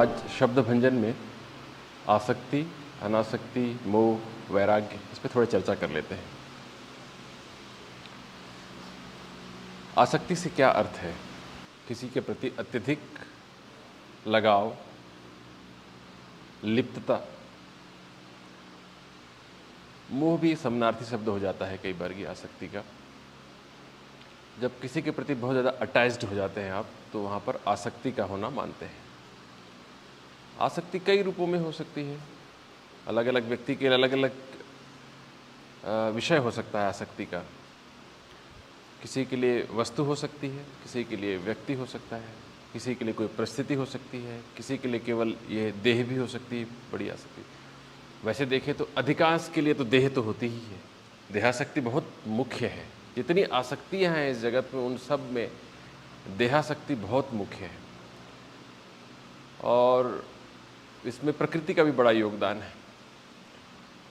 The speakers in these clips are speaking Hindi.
आज शब्द भंजन में आसक्ति, अनासक्ति, मोह, वैराग्य, इस पर थोड़ी चर्चा कर लेते हैं। आसक्ति से क्या अर्थ है? किसी के प्रति अत्यधिक लगाव, लिप्तता। मोह भी समानार्थी शब्द हो जाता है कई बार की आसक्ति का। जब किसी के प्रति बहुत ज़्यादा अटैच्ड हो जाते हैं आप, तो वहाँ पर आसक्ति का होना मानते हैं। आसक्ति कई रूपों में हो सकती है, अलग अलग व्यक्ति के अलग अलग विषय हो सकता है आसक्ति का। किसी के लिए वस्तु हो सकती है, किसी के लिए व्यक्ति हो सकता है, किसी के लिए कोई परिस्थिति हो सकती है, किसी के लिए केवल ये देह भी हो सकती है, बड़ी आसक्ति। वैसे देखें तो अधिकांश के लिए तो देह तो होती ही है, देहासक्ति बहुत मुख्य है। जितनी आसक्तियाँ हैं इस जगत में, उन सब में देहासक्ति बहुत मुख्य है। और इसमें प्रकृति का भी बड़ा योगदान है,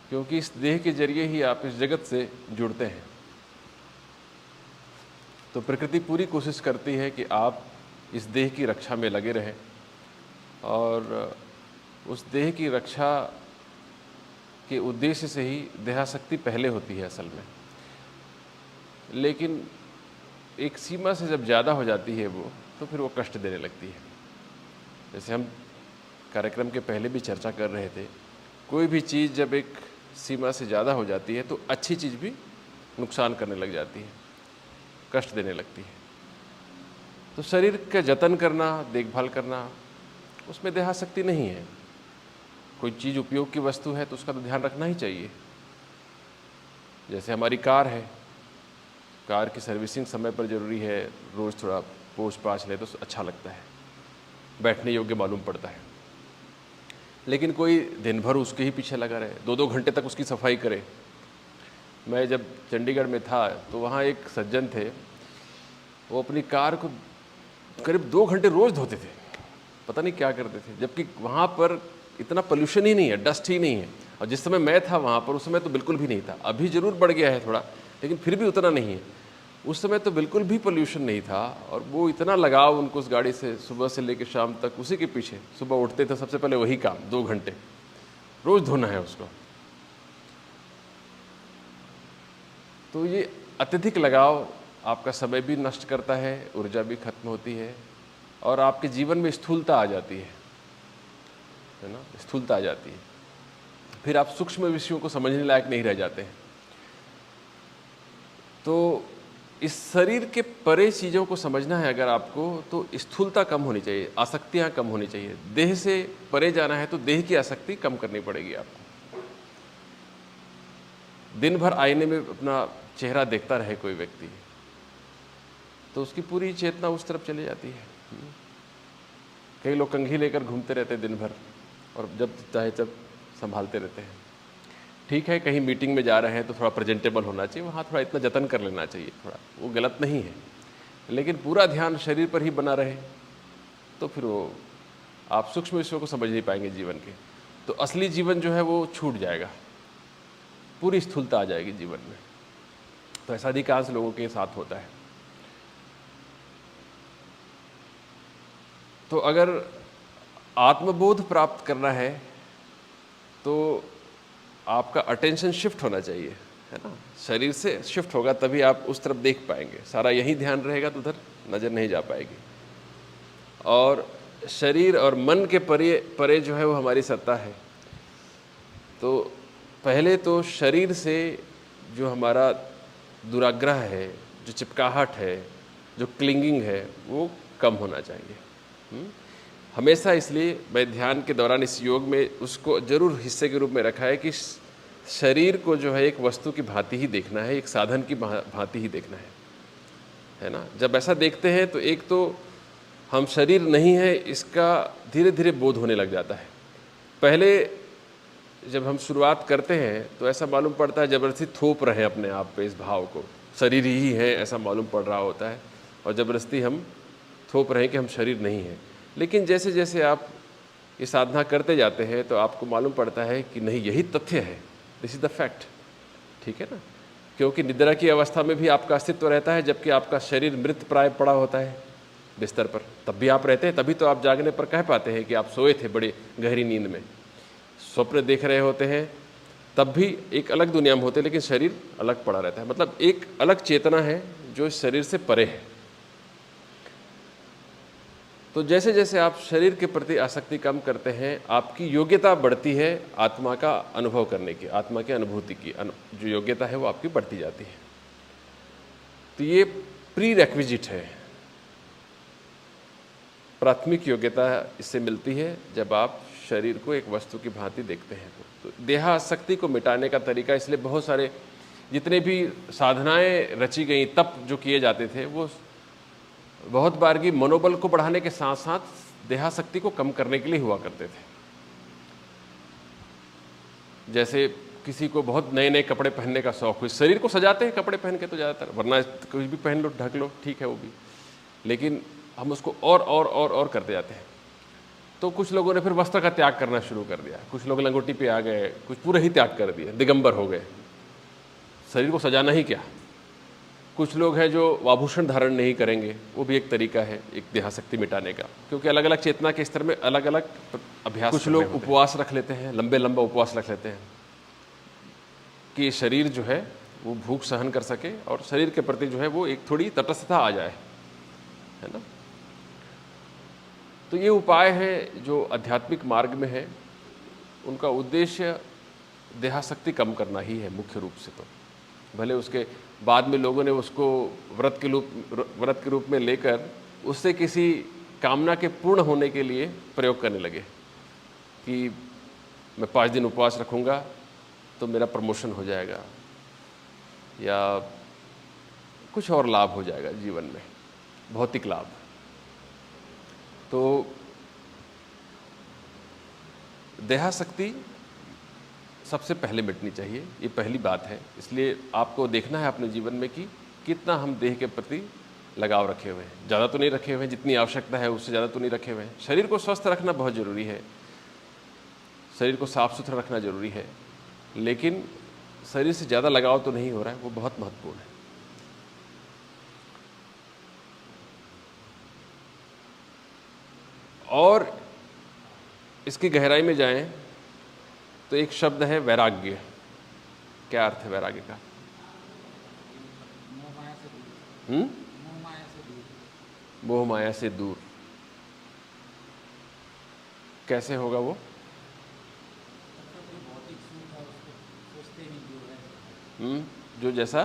क्योंकि इस देह के जरिए ही आप इस जगत से जुड़ते हैं। तो प्रकृति पूरी कोशिश करती है कि आप इस देह की रक्षा में लगे रहें, और उस देह की रक्षा के उद्देश्य से ही देहासक्ति पहले होती है असल में। लेकिन एक सीमा से जब ज़्यादा हो जाती है वो, तो फिर वो कष्ट देने लगती है। जैसे हम कार्यक्रम के पहले भी चर्चा कर रहे थे, कोई भी चीज़ जब एक सीमा से ज़्यादा हो जाती है तो अच्छी चीज़ भी नुकसान करने लग जाती है, कष्ट देने लगती है। तो शरीर का जतन करना, देखभाल करना, उसमें देहासक्ति नहीं है। कोई चीज़ उपयोग की वस्तु है तो उसका तो ध्यान रखना ही चाहिए। जैसे हमारी कार है, कार की सर्विसिंग समय पर ज़रूरी है, रोज़ थोड़ा पोंछ पाछ ले तो अच्छा लगता है, बैठने योग्य मालूम पड़ता है। लेकिन कोई दिन भर उसके ही पीछे लगा रहे, 2-2 घंटे तक उसकी सफाई करे। मैं जब चंडीगढ़ में था तो वहाँ एक सज्जन थे, वो अपनी कार को करीब 2 घंटे रोज़ धोते थे, पता नहीं क्या करते थे। जबकि वहाँ पर इतना पोल्यूशन ही नहीं है, डस्ट ही नहीं है। और जिस समय मैं था वहाँ पर, उस समय तो बिल्कुल भी नहीं था। अभी ज़रूर बढ़ गया है थोड़ा, लेकिन फिर भी उतना नहीं है। उस समय तो बिल्कुल भी पोल्यूशन नहीं था, और वो इतना लगाव उनको उस गाड़ी से, सुबह से लेकर शाम तक उसी के पीछे। सुबह उठते थे, सबसे पहले वही काम, 2 घंटे रोज़ धोना है उसको। तो ये अत्यधिक लगाव आपका समय भी नष्ट करता है, ऊर्जा भी खत्म होती है, और आपके जीवन में स्थूलता आ जाती है ना, स्थूलता आ जाती है। फिर आप सूक्ष्म विषयों को समझने लायक नहीं रह जाते हैं। तो इस शरीर के परे चीज़ों को समझना है अगर आपको, तो स्थूलता कम होनी चाहिए, आसक्तियाँ कम होनी चाहिए। देह से परे जाना है तो देह की आसक्ति कम करनी पड़ेगी आपको। दिन भर आईने में अपना चेहरा देखता रहे कोई व्यक्ति, तो उसकी पूरी चेतना उस तरफ चली जाती है। कई लोग कंघी लेकर घूमते रहते हैं दिन भर, और जब चाहे तब संभालते रहते हैं। ठीक है, कहीं मीटिंग में जा रहे हैं तो थोड़ा प्रेजेंटेबल होना चाहिए, वहाँ थोड़ा इतना जतन कर लेना चाहिए, थोड़ा वो गलत नहीं है। लेकिन पूरा ध्यान शरीर पर ही बना रहे तो फिर वो आप सूक्ष्म विषयों को समझ नहीं पाएंगे जीवन के। तो असली जीवन जो है वो छूट जाएगा, पूरी स्थूलता आ जाएगी जीवन में। तो ऐसा अधिकांश लोगों के साथ होता है। तो अगर आत्मबोध प्राप्त करना है तो आपका अटेंशन शिफ्ट होना चाहिए, है ना। शरीर से शिफ्ट होगा तभी आप उस तरफ देख पाएंगे। सारा यही ध्यान रहेगा तो उधर नज़र नहीं जा पाएगी। और शरीर और मन के परे जो है वो हमारी सत्ता है। तो पहले तो शरीर से जो हमारा दुराग्रह है, जो चिपकाहट है, जो क्लिंगिंग है, वो कम होना चाहिए। हमेशा इसलिए मैं ध्यान के दौरान इस योग में उसको जरूर हिस्से के रूप में रखा है कि शरीर को जो है एक वस्तु की भांति ही देखना है, एक साधन की भांति ही देखना है ना। जब ऐसा देखते हैं तो एक तो हम शरीर नहीं है इसका धीरे धीरे बोध होने लग जाता है। पहले जब हम शुरुआत करते हैं तो ऐसा मालूम पड़ता है ज़बरदस्ती थोप रहे हैं अपने आप पे इस भाव को, शरीर ही है ऐसा मालूम पड़ रहा होता है, और ज़बरदस्ती हम थोप रहे हैं कि हम शरीर नहीं हैं। लेकिन जैसे जैसे आप ये साधना करते जाते हैं तो आपको मालूम पड़ता है कि नहीं, यही तथ्य है, दिस इज़ द फैक्ट। ठीक है ना, क्योंकि निद्रा की अवस्था में भी आपका अस्तित्व रहता है, जबकि आपका शरीर मृत प्राय पड़ा होता है। बिस्तर पर, तब भी आप रहते हैं, तभी तो आप जागने पर कह पाते हैं कि आप सोए थे बड़ी गहरी नींद में। स्वप्न देख रहे होते हैं तब भी एक अलग दुनिया में होते हैं, लेकिन शरीर अलग पड़ा रहता है। मतलब एक अलग चेतना है जो इस शरीर से परे है। तो जैसे जैसे आप शरीर के प्रति आसक्ति कम करते हैं, आपकी योग्यता बढ़ती है आत्मा का अनुभव करने की, आत्मा की अनुभूति की जो योग्यता है वो आपकी बढ़ती जाती है। तो ये प्री रेक्विजिट है, प्राथमिक योग्यता इससे मिलती है जब आप शरीर को एक वस्तु की भांति देखते हैं। तो देहासक्ति को मिटाने का तरीका, इसलिए बहुत सारे जितने भी साधनाएं रची गई, तप जो किए जाते थे, वो बहुत बार की मनोबल को बढ़ाने के साथ साथ देहासक्ति को कम करने के लिए हुआ करते थे। जैसे किसी को बहुत नए नए कपड़े पहनने का शौक हो, शरीर को सजाते हैं कपड़े पहन के तो ज़्यादातर, वरना कुछ भी पहन लो, ढक लो, ठीक है वो भी, लेकिन हम उसको और करते जाते हैं। तो कुछ लोगों ने फिर वस्त्र का त्याग करना शुरू कर दिया, कुछ लोग लंगोटी पे आ गए, कुछ पूरा ही त्याग कर दिया, दिगंबर हो गए, शरीर को सजाना ही क्या। कुछ लोग हैं जो आभूषण धारण नहीं करेंगे, वो भी एक तरीका है एक देहासक्ति मिटाने का, क्योंकि अलग अलग चेतना के स्तर में अलग अलग अभ्यास। कुछ लोग उपवास रख लेते हैं, लंबा उपवास रख लेते हैं कि शरीर जो है वो भूख सहन कर सके और शरीर के प्रति जो है वो एक थोड़ी तटस्थता आ जाए, है ना। तो ये उपाय है जो आध्यात्मिक मार्ग में है, उनका उद्देश्य देहासक्ति कम करना ही है मुख्य रूप से। तो भले उसके बाद में लोगों ने उसको व्रत के रूप में लेकर उससे किसी कामना के पूर्ण होने के लिए प्रयोग करने लगे कि मैं 5 दिन उपवास रखूँगा तो मेरा प्रमोशन हो जाएगा या कुछ और लाभ हो जाएगा जीवन में, भौतिक लाभ। तो देहासक्ति सबसे पहले मिटनी चाहिए, ये पहली बात है। इसलिए आपको देखना है अपने जीवन में कि कितना हम देह के प्रति लगाव रखे हुए हैं। ज़्यादा तो नहीं रखे हुए हैं, जितनी आवश्यकता है उससे ज़्यादा तो नहीं रखे हुए हैं। शरीर को स्वस्थ रखना बहुत ज़रूरी है, शरीर को साफ सुथरा रखना ज़रूरी है, लेकिन शरीर से ज़्यादा लगाव तो नहीं हो रहा है, वो बहुत महत्वपूर्ण है। और इसकी गहराई में जाएं तो एक शब्द है वैराग्य। क्या अर्थ है वैराग्य का? मोह माया से दूर। कैसे होगा वो? जो जैसा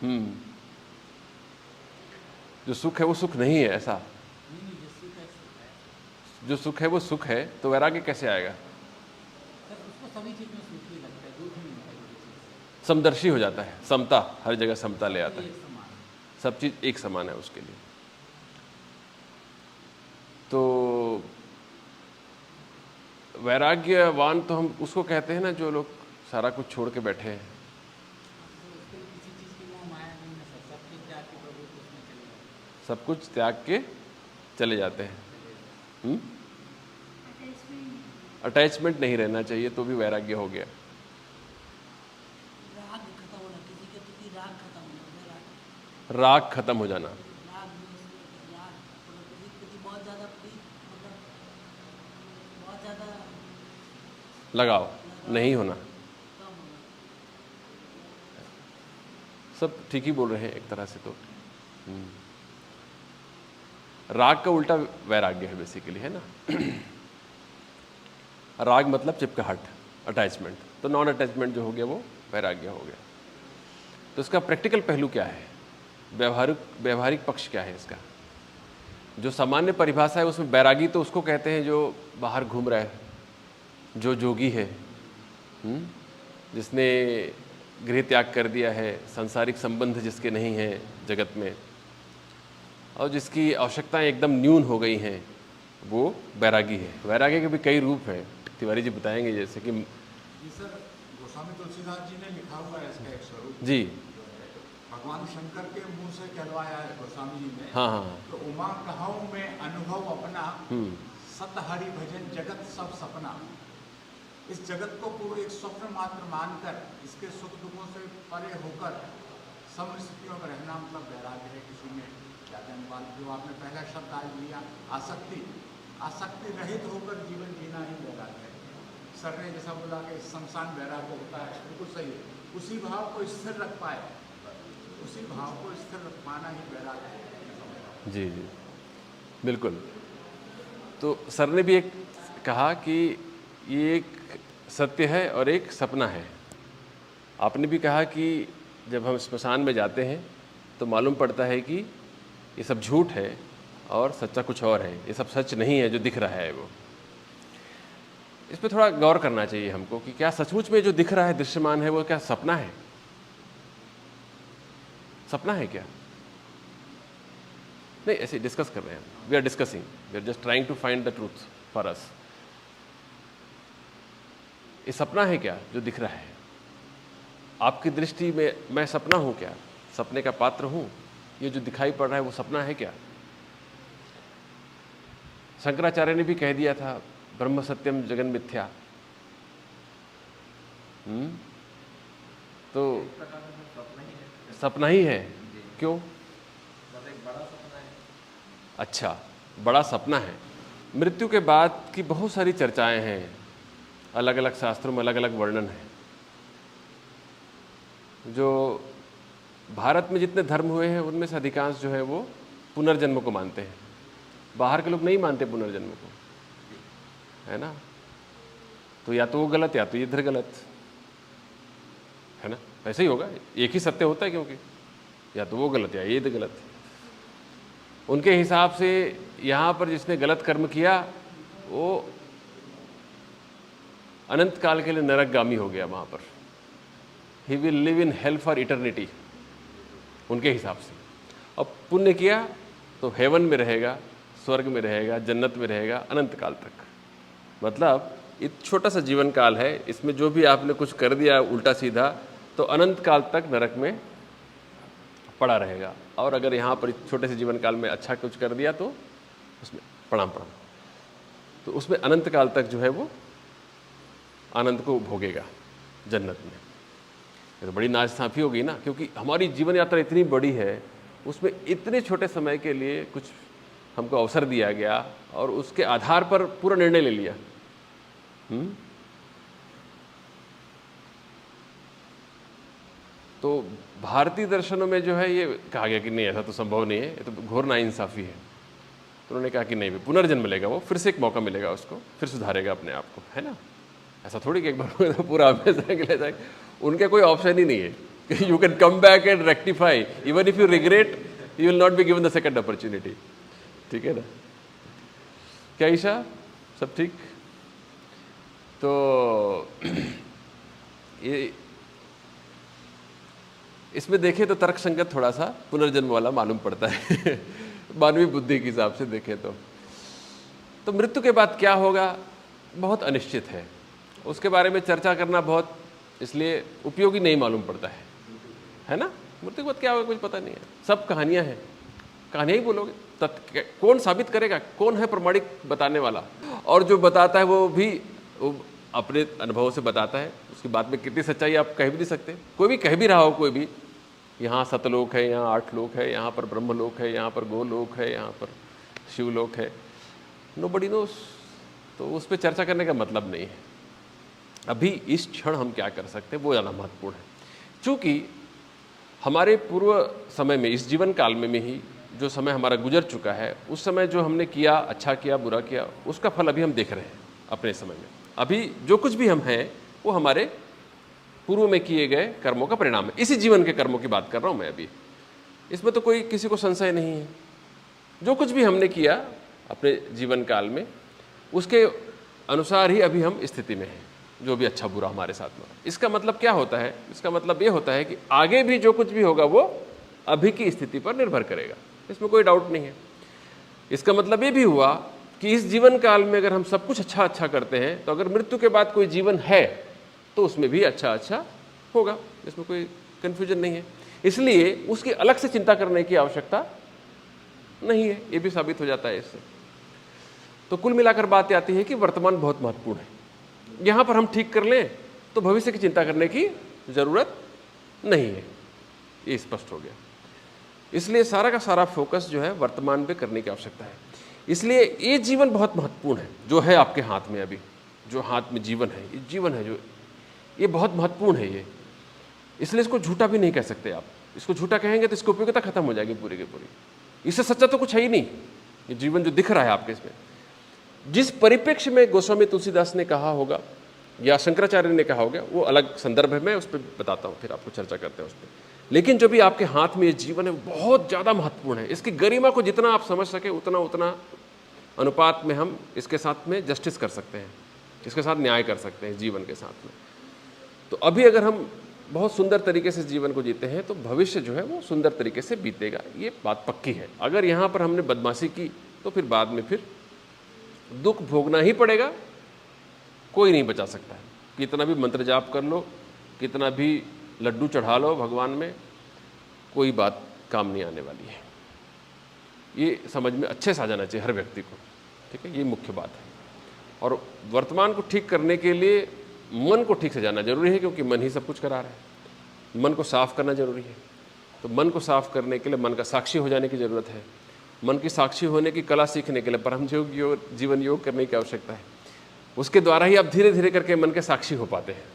है जो सुख है वो सुख नहीं है, ऐसा। जो सुख है वो सुख है, तो वैराग्य कैसे आएगा? समदर्शी हो जाता है, समता, हर जगह समता ले आता है, सब चीज एक समान है उसके लिए। तो वैराग्यवान तो हम उसको कहते हैं ना जो लोग सारा कुछ छोड़ के बैठे हैं। सब कुछ त्याग के चले जाते हैं। अटैचमेंट नहीं रहना चाहिए तो भी वैराग्य हो गया। राग खत्म हो जाना, लगाव नहीं होना। सब ठीक ही बोल रहे हैं एक तरह से। तो राग का उल्टा वैराग्य है बेसिकली, है ना। राग मतलब चिपकाहट, अटैचमेंट। तो नॉन अटैचमेंट जो हो गया वो वैराग्य हो गया। तो इसका प्रैक्टिकल पहलू क्या है, व्यवहारिक पक्ष क्या है इसका? जो सामान्य परिभाषा है उसमें बैरागी तो उसको कहते हैं जो बाहर घूम रहा है, जो जोगी है, जिसने गृह त्याग कर दिया है, सांसारिक संबंध जिसके नहीं हैं जगत में, और जिसकी आवश्यकताएं एकदम न्यून हो गई हैं, वो बैरागी है। वैराग्य के भी कई रूप हैं, तिवारी जी बताएंगे। जैसे कि जी सर, गोस्वामी तुलसीदास जी ने लिखा हुआ है इसका एक स्वरूप जी, भगवान शंकर के मुंह से कहलवाया है गोस्वामी जी ने। हाँ हाँ, तो उमा कहूँ में अनुभव अपना, सत हरि भजन जगत सब सपना। इस जगत को पूर्व एक स्वप्न मात्र मानकर इसके सुख दुखों से परे होकर समस्थितियों में रहना मतलब वैराग्य है। किसी में ज़्यादा जो आपने पहला शब्द आज लिया, आसक्ति, आसक्ति रहित होकर जीवन जीना ही वैराग्य है। सर ने जैसा बोला कि शमशान वैराग्य होता है, बिल्कुल सही है। उसी भाव को स्थिर रख पाए, उसी भाव को स्थिर रख पाना ही वैराग्य है। जी जी बिल्कुल। तो सर ने भी एक कहा कि ये एक सत्य है और एक सपना है। आपने भी कहा कि जब हम स्मशान में जाते हैं तो मालूम पड़ता है कि ये सब झूठ है और सच्चा कुछ और है, ये सब सच नहीं है जो दिख रहा है वो। इस पर थोड़ा गौर करना चाहिए हमको कि क्या सचमुच में जो दिख रहा है, दृश्यमान है, वो क्या सपना है? सपना है क्या? नहीं, ऐसे डिस्कस कर रहे हैं, we are discussing, we are just trying to find the truth for us. ये सपना है क्या जो दिख रहा है? आपकी दृष्टि में मैं सपना हूं क्या? सपने का पात्र हूं? ये जो दिखाई पड़ रहा है वो सपना है क्या? शंकराचार्य ने भी कह दिया था ब्रह्म सत्यम जगन मिथ्या। तो सपना ही है। क्यों? अच्छा, बड़ा सपना है। मृत्यु के बाद की बहुत सारी चर्चाएं हैं, अलग अलग शास्त्रों में अलग अलग वर्णन है। जो भारत में जितने धर्म हुए हैं उनमें से अधिकांश जो है वो पुनर्जन्म को मानते हैं। बाहर के लोग नहीं मानते पुनर्जन्म को, है ना? तो या तो वो गलत या तो इधर गलत, है ना? ऐसे ही होगा, एक ही सत्य होता है, क्योंकि या तो वो गलत या ये इधर गलत। उनके हिसाब से यहाँ पर जिसने गलत कर्म किया वो अनंत काल के लिए नरकगामी हो गया। वहाँ पर he will live in hell for eternity, उनके हिसाब से। अब पुण्य किया तो हेवन में रहेगा, स्वर्ग में रहेगा, जन्नत में रहेगा अनंत काल तक। मतलब एक छोटा सा जीवन काल है, इसमें जो भी आपने कुछ कर दिया उल्टा सीधा तो अनंत काल तक नरक में पड़ा रहेगा। और अगर यहाँ पर छोटे से जीवन काल में अच्छा कुछ कर दिया तो उसमें प्रणाम, तो उसमें अनंत काल तक जो है वो आनंद को भोगेगा जन्नत में। ये तो बड़ी नाइंसाफ़ी होगी ना, क्योंकि हमारी जीवन यात्रा इतनी बड़ी है, उसमें इतने छोटे समय के लिए कुछ हमको अवसर दिया गया और उसके आधार पर पूरा निर्णय ले लिया। तो भारतीय दर्शनों में जो है ये कहा गया कि नहीं, ऐसा तो संभव नहीं है, ये तो घोर नाइंसाफ़ी है। तो उन्होंने कहा कि नहीं, पुनर्जन्म लेगा, वो फिर से एक मौका मिलेगा उसको, फिर सुधारेगा अपने आप को, है ना? ऐसा थोड़ी कि एक बार तो पूरा हमेशा के लिए जाए। उनके कोई ऑप्शन ही नहीं है कि you can come back and rectify, even if you regret you will not be given the second opportunity. ठीक है ना? क्या ईशा, सब ठीक? तो ये इसमें देखें तो तर्क संगत थोड़ा सा पुनर्जन्म वाला मालूम पड़ता है मानवीय बुद्धि के हिसाब से देखें तो मृत्यु के बाद क्या होगा बहुत अनिश्चित है। उसके बारे में चर्चा करना बहुत इसलिए उपयोगी नहीं मालूम पड़ता है ना? मृत्यु के बाद क्या होगा कुछ पता नहीं है, सब कहानियां हैं, कहानियां ही बोलोगे। कौन साबित करेगा? कौन है प्रमाणिक बताने वाला? और जो बताता है वो भी वो अपने अनुभव से बताता है, उसकी बात में कितनी सच्चाई आप कह भी नहीं सकते। कोई भी कह भी रहा हो, कोई भी, यहाँ सतलोक है, यहाँ 8 लोक है, यहाँ पर ब्रह्मलोक है, यहाँ पर गोलोक है, यहाँ पर शिवलोक है, नोबडी नोस। तो उस पर चर्चा करने का मतलब नहीं है। अभी इस क्षण हम क्या कर सकते हैं वो ज़्यादा महत्वपूर्ण है। चूँकि हमारे पूर्व समय में, इस जीवन काल में ही जो समय हमारा गुजर चुका है, उस समय जो हमने किया, अच्छा किया, बुरा किया, उसका फल अभी हम देख रहे हैं अपने समय में। अभी जो कुछ भी हम हैं वो हमारे पूर्व में किए गए कर्मों का परिणाम है। इसी जीवन के कर्मों की बात कर रहा हूँ मैं अभी। इसमें तो कोई किसी को संशय नहीं है। जो कुछ भी हमने किया अपने जीवन काल में, उसके अनुसार ही अभी हम स्थिति में हैं, जो भी अच्छा बुरा हमारे साथ में। इसका मतलब क्या होता है? इसका मतलब ये होता है कि आगे भी जो कुछ भी होगा वो अभी की स्थिति पर निर्भर करेगा, इसमें कोई डाउट नहीं है। इसका मतलब ये भी हुआ कि इस जीवन काल में अगर हम सब कुछ अच्छा अच्छा करते हैं, तो अगर मृत्यु के बाद कोई जीवन है तो उसमें भी अच्छा अच्छा होगा, इसमें कोई कन्फ्यूजन नहीं है। इसलिए उसकी अलग से चिंता करने की आवश्यकता नहीं है, ये भी साबित हो जाता है इससे। तो कुल मिलाकर बात आती है कि वर्तमान बहुत महत्वपूर्ण है। यहाँ पर हम ठीक कर लें तो भविष्य की चिंता करने की जरूरत नहीं है, ये स्पष्ट हो गया। इसलिए सारा का सारा फोकस जो है वर्तमान पे करने की आवश्यकता है। इसलिए ये जीवन बहुत महत्वपूर्ण है जो है आपके हाथ में अभी, जो हाथ में जीवन है, ये जीवन है जो, ये बहुत महत्वपूर्ण है ये। इसलिए इसको झूठा भी नहीं कह सकते आप। इसको झूठा कहेंगे तो इसकी उपयोगिता खत्म हो जाएगी पूरी की पूरी। इससे सच्चा तो कुछ है ही नहीं ये जीवन जो दिख रहा है आपके इसमें। जिस परिप्रेक्ष्य में गोस्वामी तुलसीदास ने कहा होगा या शंकराचार्य ने कहा होगा वो अलग संदर्भ है, मैं उस पर बताता हूँ, फिर आपको चर्चा करते हैं उस पर। लेकिन जो भी आपके हाथ में ये जीवन है वो बहुत ज़्यादा महत्वपूर्ण है। इसकी गरिमा को जितना आप समझ सके उतना उतना अनुपात में हम इसके साथ में जस्टिस कर सकते हैं, इसके साथ न्याय कर सकते हैं जीवन के साथ में। तो अभी अगर हम बहुत सुंदर तरीके से जीवन को जीते हैं तो भविष्य जो है वो सुंदर तरीके से बीतेगा, ये बात पक्की है। अगर यहाँ पर हमने बदमाशी की तो फिर बाद में फिर दुख भोगना ही पड़ेगा, कोई नहीं बचा सकता है। कितना भी मंत्र जाप कर लो, कितना भी लड्डू चढ़ा लो भगवान में, कोई बात काम नहीं आने वाली है। ये समझ में अच्छे से आ जाना चाहिए हर व्यक्ति को, ठीक है, ये मुख्य बात है। और वर्तमान को ठीक करने के लिए मन को ठीक से जानना जरूरी है, क्योंकि मन ही सब कुछ करा रहा है। मन को साफ करना जरूरी है। तो मन को साफ करने के लिए मन का साक्षी हो जाने की ज़रूरत है। मन की साक्षी होने की कला सीखने के लिए परम योग जीवन योग करने की आवश्यकता है। उसके द्वारा ही आप धीरे धीरे करके मन के साक्षी हो पाते हैं।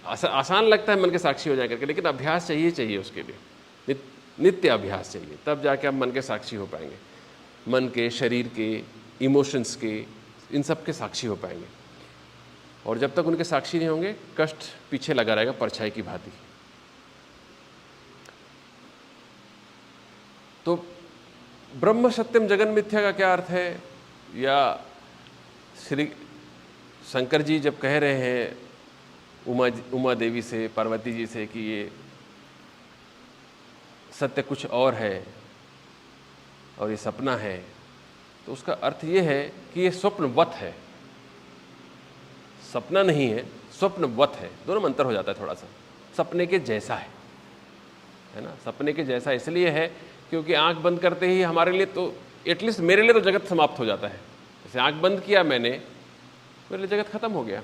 आसान लगता है मन के साक्षी हो जाए करके, लेकिन अभ्यास चाहिए उसके लिए, नित्य अभ्यास चाहिए, तब जाके आप मन के साक्षी हो पाएंगे। मन के, शरीर के, इमोशंस के, इन सब के साक्षी हो पाएंगे। और जब तक उनके साक्षी नहीं होंगे कष्ट पीछे लगा रहेगा परछाई की भांति। तो ब्रह्म सत्यम जगन मिथ्या का क्या अर्थ है, या श्री शंकर जी जब कह रहे हैं उमा देवी से, पार्वती जी से कि ये सत्य कुछ और है और ये सपना है, तो उसका अर्थ ये है कि ये स्वप्नवत है, सपना नहीं है, स्वप्नवत है। दोनों में अंतर हो जाता है थोड़ा सा। सपने के जैसा है ना, सपने के जैसा इसलिए है क्योंकि आंख बंद करते ही हमारे लिए, तो एटलीस्ट मेरे लिए तो जगत समाप्त हो जाता है। जैसे आंख बंद किया मैंने, मेरे लिए जगत खत्म हो गया।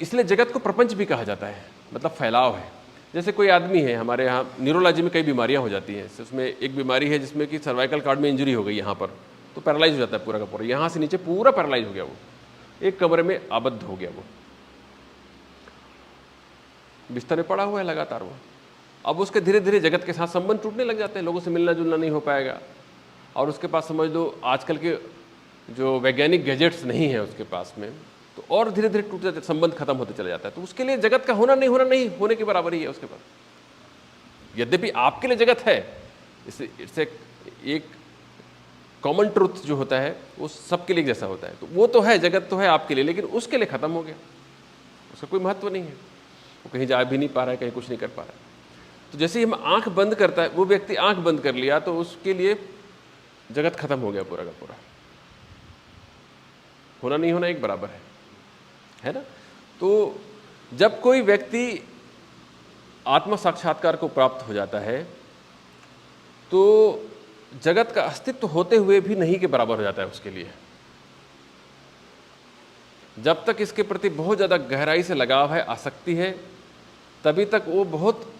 इसलिए जगत को प्रपंच भी कहा जाता है, मतलब फैलाव है। जैसे कोई आदमी है, हमारे यहाँ न्यूरोलॉजी में कई बीमारियाँ हो जाती हैं, उसमें एक बीमारी है जिसमें कि सर्वाइकल कार्ड में इंजरी हो गई यहाँ पर, तो पैरालाइज हो जाता है पूरा का पूरा, यहाँ से नीचे पूरा पैरालाइज हो गया, वो एक कमरे में आबद्ध हो गया, वो बिस्तर में पड़ा हुआ है लगातार वो। अब उसके धीरे धीरे जगत के साथ संबंध टूटने लग जाते हैं, लोगों से मिलना जुलना नहीं हो पाएगा, और उसके पास समझ लो आजकल के जो वैज्ञानिक गैजेट्स नहीं है उसके पास में, तो और धीरे धीरे टूट जाते, संबंध खत्म होते चले जाता है। तो उसके लिए जगत का होना नहीं होने के बराबर ही है उसके पास। यद्यपि आपके लिए जगत है, इससे एक कॉमन ट्रुथ जो होता है वो सबके लिए जैसा होता है, तो वो तो है, जगत तो है आपके लिए, लेकिन उसके लिए खत्म हो गया, उसका कोई महत्व नहीं है, वो कहीं जा भी नहीं पा रहा है, कहीं कुछ नहीं कर पा रहा है। तो जैसे ही हम आंख बंद करता है, वो व्यक्ति आंख बंद कर लिया तो उसके लिए जगत खत्म हो गया पूरा का पूरा। होना नहीं होना एक बराबर है ना। तो जब कोई व्यक्ति आत्म साक्षात्कार को प्राप्त हो जाता है तो जगत का अस्तित्व होते हुए भी नहीं के बराबर हो जाता है उसके लिए। जब तक इसके प्रति बहुत ज़्यादा गहराई से लगाव है, आसक्ति है, तभी तक वो बहुत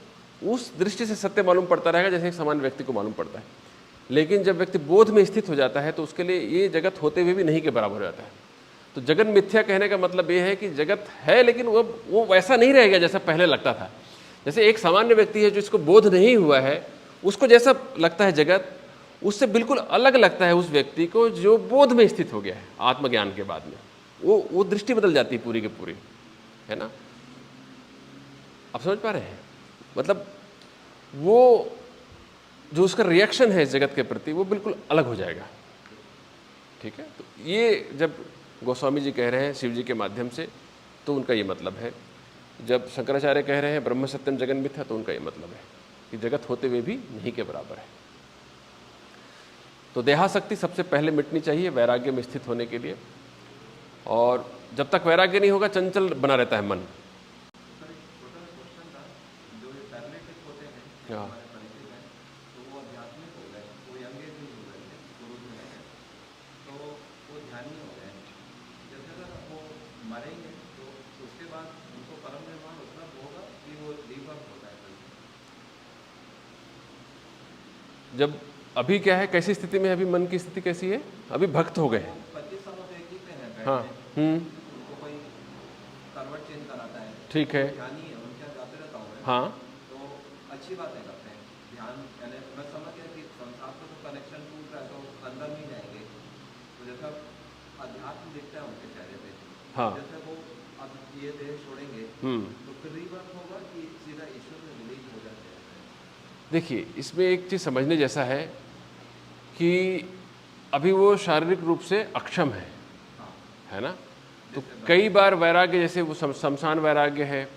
उस दृष्टि से सत्य मालूम पड़ता रहेगा जैसे एक सामान्य व्यक्ति को मालूम पड़ता है। लेकिन जब व्यक्ति बोध में स्थित हो जाता है तो उसके लिए ये जगत होते हुए भी नहीं के बराबर हो जाता है। तो जगन मिथ्या कहने का मतलब ये है कि जगत है लेकिन वो वैसा नहीं रहेगा जैसा पहले लगता था। जैसे एक सामान्य व्यक्ति है जो इसको बोध नहीं हुआ है, उसको जैसा लगता है जगत, उससे बिल्कुल अलग लगता है उस व्यक्ति को जो बोध में स्थित हो गया है आत्मज्ञान के बाद में। वो दृष्टि बदल जाती है पूरी की पूरी, है ना। आप समझ पा रहे हैं? मतलब वो जो उसका रिएक्शन है इस जगत के प्रति वो बिल्कुल अलग हो जाएगा, ठीक है। तो ये जब गोस्वामी जी कह रहे हैं शिव जी के माध्यम से, तो उनका ये मतलब है। जब शंकराचार्य कह रहे हैं ब्रह्म सत्यम जगन मिथ्या, तो उनका ये मतलब है कि जगत होते हुए भी नहीं के बराबर है। तो देहासक्ति सबसे पहले मिटनी चाहिए वैराग्य में स्थित होने के लिए, और जब तक वैराग्य नहीं होगा चंचल बना रहता है मन। हाँ, जब अभी क्या है, कैसी स्थिति में है अभी, मन की स्थिति कैसी है? अभी भक्त हो गए हैं। 25 सालों से एक ही पे हैं, हाँ, बैठे हैं। उनको कोई करवट चेंज कराता है, ठीक है। ध्यान ही है उनके यहाँ, जाते रहता हूँ मैं। हाँ, तो अच्छी बातें करते हैं, ध्यान यानी मैं समझ गया कि संसार से तो कनेक्शन टूट रहा है, तो अंदर नहीं जाएंगे। तो जैसा अध्यात्म दिखता है उनके चेहरे पे, हाँ। जैसे वो अब ये देह छोड़ेंगे तो फिर रीबर्थ होगा कि सीधा ईश्वर में विलीन हो जाते हैं। देखिए, इसमें एक चीज़ समझने जैसा है कि अभी वो शारीरिक रूप से अक्षम है ना? तो कई बार वैराग्य, जैसे वो शमशान वैराग्य है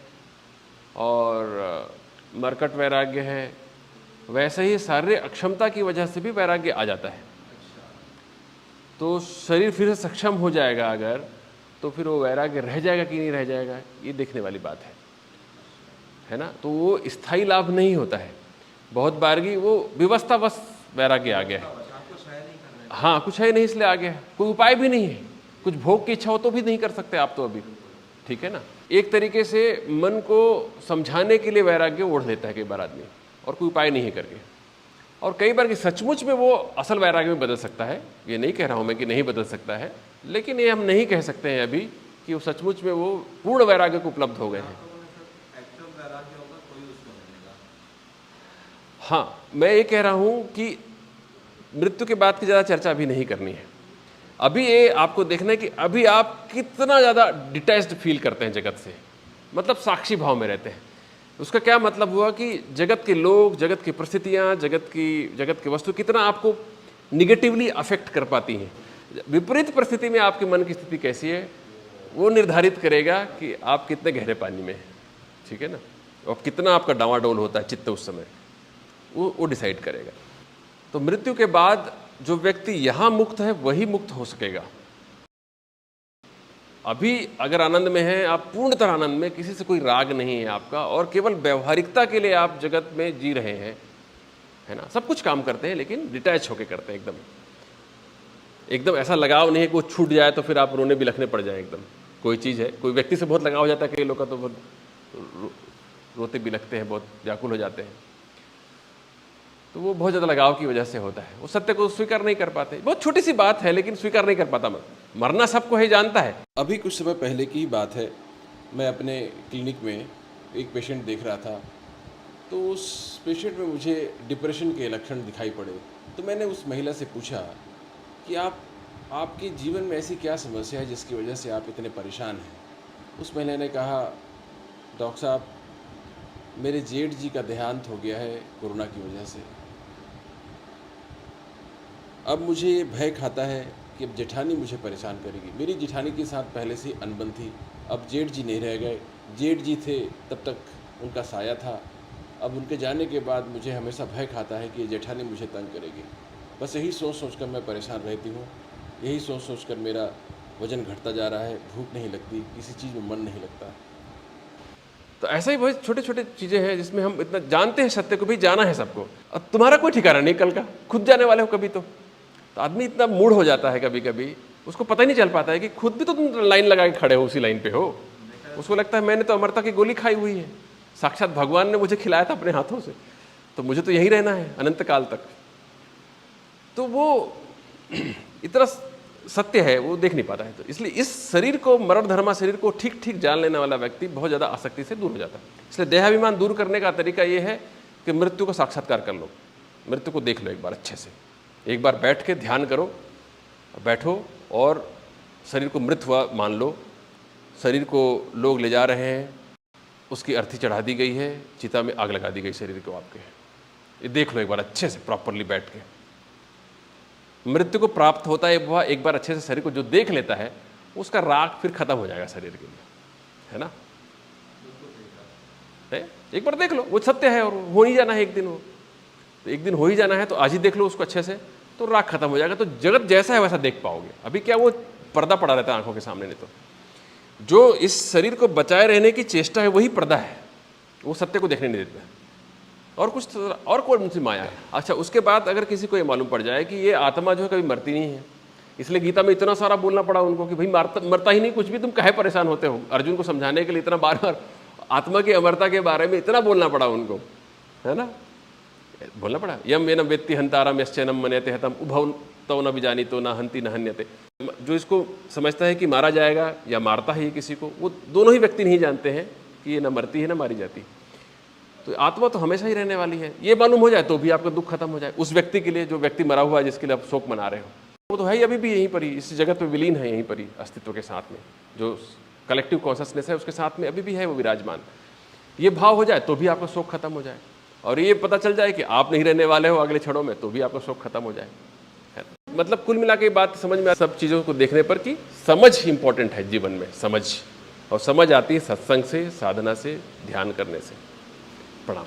और मरकट वैराग्य है, वैसे ही शारीरिक अक्षमता की वजह से भी वैराग्य आ जाता है। तो शरीर फिर से सक्षम हो जाएगा अगर, तो फिर वो वैराग्य रह जाएगा कि नहीं रह जाएगा, ये देखने वाली बात है ना? तो वो स्थायी लाभ नहीं होता है। बहुत बारगी वो विवस्थावश वैराग्य आ गया है। हाँ, कुछ है नहीं इसलिए आ गया है, कोई उपाय भी नहीं है, कुछ भोग की इच्छा हो तो भी नहीं कर सकते आप तो अभी, ठीक है ना? एक तरीके से मन को समझाने के लिए वैराग्य ओढ़ लेता है कई बार आदमी, और कोई उपाय नहीं है करके। और कई बार कि सचमुच में वो असल वैराग्य में बदल सकता है, ये नहीं कह रहा हूँ मैं कि नहीं बदल सकता है, लेकिन ये हम नहीं कह सकते हैं अभी कि वो सचमुच में वो पूर्ण वैराग्य को उपलब्ध हो गए हैं। हाँ, मैं ये कह रहा हूँ कि मृत्यु के बाद की ज़्यादा चर्चा अभी नहीं करनी है। अभी ये आपको देखना है कि अभी आप कितना ज़्यादा डिटैच्ड फील करते हैं जगत से, मतलब साक्षी भाव में रहते हैं। उसका क्या मतलब हुआ कि जगत के लोग, जगत की परिस्थितियाँ, जगत की वस्तु कितना आपको निगेटिवली अफेक्ट कर पाती हैं। विपरीत परिस्थिति में आपके मन की स्थिति कैसी है वो निर्धारित करेगा कि आप कितने गहरे पानी में हैं, ठीक है ना? और कितना आपका डावाडोल होता है चित्त उस समय, वो डिसाइड करेगा। तो मृत्यु के बाद जो व्यक्ति यहाँ मुक्त है वही मुक्त हो सकेगा। अभी अगर आनंद में है आप, पूर्ण तरह आनंद में, किसी से कोई राग नहीं है आपका, और केवल व्यवहारिकता के लिए आप जगत में जी रहे हैं, है ना? सब कुछ काम करते हैं लेकिन डिटैच होके करते हैं, एकदम ऐसा लगाव नहीं है कि वो छूट जाए तो फिर आप रोने बिलखने पड़ जाए। एकदम कोई चीज़ है, कोई व्यक्ति से बहुत लगाव हो जाता है, कई लोग का तो बहुत रोते बिलखते हैं, बहुत व्याकुल हो जाते हैं, तो वो बहुत ज़्यादा लगाव की वजह से होता है। वो सत्य को स्वीकार नहीं कर पाते। बहुत छोटी सी बात है लेकिन स्वीकार नहीं कर पाता। मरना सबको ही जानता है। अभी कुछ समय पहले की बात है, मैं अपने क्लिनिक में एक पेशेंट देख रहा था, तो उस पेशेंट में मुझे डिप्रेशन के लक्षण दिखाई पड़े। तो मैंने उस महिला से पूछा कि आपके जीवन में ऐसी क्या समस्या है जिसकी वजह से आप इतने परेशान हैं? उस महिला ने कहा, डॉक्टर साहब, मेरे जेठ जी का देहांत हो गया है कोरोना की वजह से। अब मुझे ये भय खाता है कि अब जेठानी मुझे परेशान करेगी। मेरी जेठानी के साथ पहले से अनबन थी, अब जेठ जी नहीं रह गए। जेठ जी थे तब तक उनका साया था, अब उनके जाने के बाद मुझे हमेशा भय खाता है कि जेठानी मुझे तंग करेगी। बस यही सोच कर मैं परेशान रहती हूँ, यही सोच कर मेरा वज़न घटता जा रहा है, भूख नहीं लगती, किसी चीज़ में मन नहीं लगता। तो ऐसा ही बहुत छोटे छोटे चीज़ें हैं जिसमें हम इतना जानते हैं सत्य को, भी जाना है सबको। अब तुम्हारा कोई ठिकाना नहीं कल का, खुद जाने वाले हो कभी। तो आदमी इतना मूड हो जाता है कभी कभी, उसको पता ही नहीं चल पाता है कि खुद भी तो तुम लाइन लगा के खड़े हो, उसी लाइन पे हो। उसको लगता है मैंने तो अमरता की गोली खाई हुई है, साक्षात भगवान ने मुझे खिलाया था अपने हाथों से, तो मुझे तो यहीं रहना है अनंत काल तक। तो वो इतना सत्य है वो देख नहीं पाता है। तो इसलिए इस शरीर को, मरण धर्मा शरीर को ठीक ठीक जान लेने वाला व्यक्ति बहुत ज़्यादा आसक्ति से दूर हो जाता है। इसलिए देहाभिमान दूर करने का तरीका ये है कि मृत्यु को साक्षात्कार कर लो, मृत्यु को देख लो एक बार अच्छे से। एक बार बैठ के ध्यान करो, बैठो और शरीर को मृत हुआ मान लो। शरीर को लोग ले जा रहे हैं, उसकी अर्थी चढ़ा दी गई है, चिता में आग लगा दी गई शरीर को आपके। ये देख लो एक बार अच्छे से प्रॉपरली बैठ के। मृत्यु को प्राप्त होता है वह एक बार अच्छे से शरीर को जो देख लेता है, उसका राग फिर खत्म हो जाएगा शरीर के लिए, है ना? है? एक बार देख लो, वो सत्य है और हो ही जाना है एक दिन। वो तो एक दिन हो ही जाना है, तो आज ही देख लो उसको अच्छे से, तो राग खत्म हो जाएगा। तो जगत जैसा है वैसा देख पाओगे। अभी क्या वो पर्दा पड़ा रहता है आंखों के सामने, नहीं तो जो इस शरीर को बचाए रहने की चेष्टा है वही पर्दा है, वो सत्य को देखने नहीं देता। और कुछ और कौन सी माया है? अच्छा, उसके बाद अगर किसी को ये मालूम पड़ जाए कि ये आत्मा जो है कभी मरती नहीं है, इसलिए गीता में इतना सारा बोलना पड़ा उनको कि भाई मरता ही नहीं कुछ भी, तुम काहे परेशान होते हो। अर्जुन को समझाने के लिए इतना बार बार आत्मा की अमरता के बारे में इतना बोलना पड़ा उनको, है ना? बोलना पड़ा, यम येनम वेत्ति हंतारम यश्चैनम मनयते हतम उभौ तौ न बिजानी तो न हंति न हन्यते। जो इसको समझता है कि मारा जाएगा या मारता है ये किसी को, वो दोनों ही व्यक्ति नहीं जानते हैं कि ये न मरती है न मारी जाती। तो आत्मा तो हमेशा ही रहने वाली है, ये मालूम हो जाए तो भी आपका दुख खत्म हो जाए। उस व्यक्ति के लिए, जो व्यक्ति मरा हुआ है, जिसके लिए आप शोक मना रहे हो, वो तो है ही अभी भी यहीं पर ही, इस जगत में विलीन है, यहीं पर ही अस्तित्व के साथ में। जो कलेक्टिव कॉन्शसनेस है उसके साथ में अभी भी है वो विराजमान। ये भाव हो जाए तो भी आपका शोक खत्म हो जाए, और ये पता चल जाए कि आप नहीं रहने वाले हो अगले क्षणों में, तो भी आपका शोक खत्म हो जाए। मतलब कुल मिला के बात समझ में सब चीज़ों को देखने पर कि समझ इंपॉर्टेंट है जीवन में, समझ। और समझ आती है सत्संग से, साधना से, ध्यान करने से। प्रणाम।